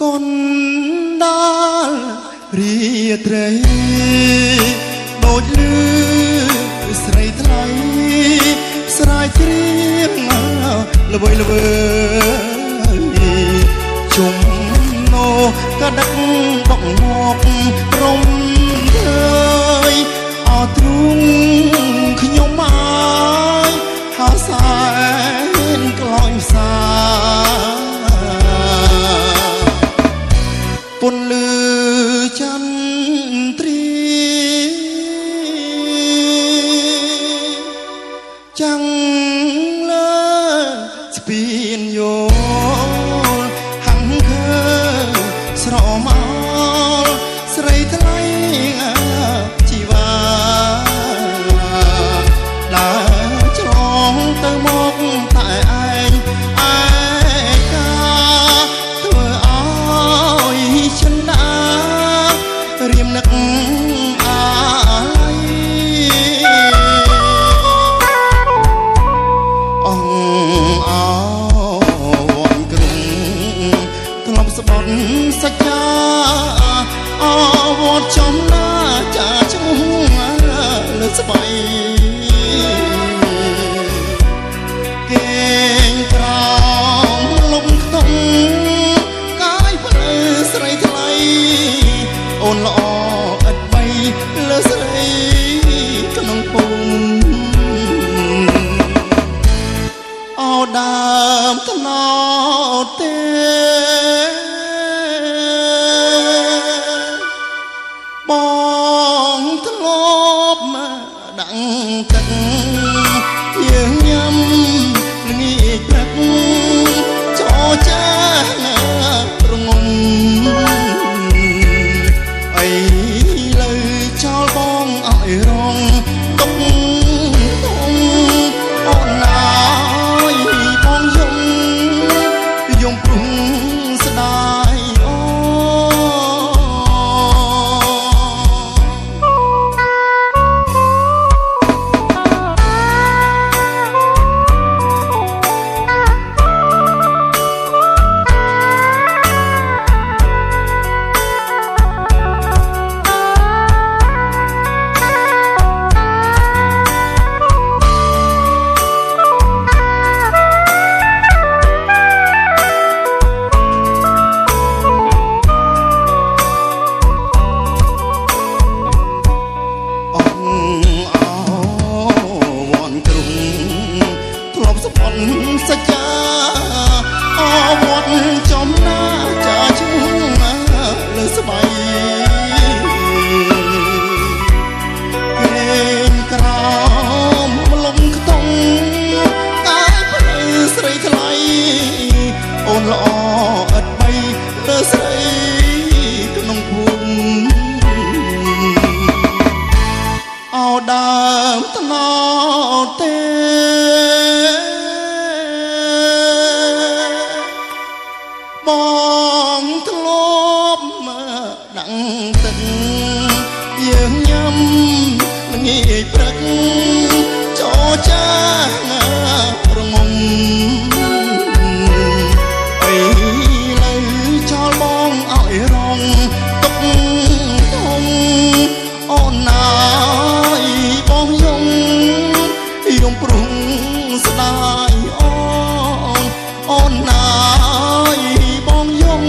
កូនដាលរីត្រីដូចលឺស្រីថ្លៃស្រ័យជ្រៀងល្វើយល្វើយជុំណូក៏ដឹកបកមករំភើយអត់ទ្រូងខ្ញុំមកហាសែនក្លោញសាពន្លឺចន្ទ្រីចាំងលើស្ពានយោហាំងឃើស្រមោលស្រីថ្លៃជីវ៉ាដើរឆ្លងទៅមកតែឯងឯកាធ្វើឲ្យចិនដារៀមនឹកអាល័យអងអោវ៉ាន់ក្រុងធ្លាប់ស្បត់សច្ចាអវត្តចំណាចាឈ្មោះលើស្បៃគេងក្រោមលំខ្ទង់កាយព្រឺស្រីថ្លៃអូនល្អឥតបីលើស្រីក្នុងពុំអោដើមថ្នោតទេបងធ្លាប់មកដាំងទឹកយើងញ៉ាំល្ងាចព្រឹកចោចារងំអីលើចោលបងឲ្យរងទុកទុំអូនណាយបងយំព្រំស្ដាយអូសច្ចាអវត្តចំណាចាឈ្មោះលើស្បៃគេងក្រោមលំខ្ទង់កាយព្រឺស្រីថ្លៃអូនល្អឥតបីលើស្រីក្នុងភូមិអោដើមថ្នោតទេបងធ្លាប់មកដាំងទឹកយើងញ៉ាំល្ងាចព្រឹកចោចារងំអីលើចោលបងឲ្យរងទុកទុំអូនណាយបងយំព្រំស្ដាយអូនណាយបងយំ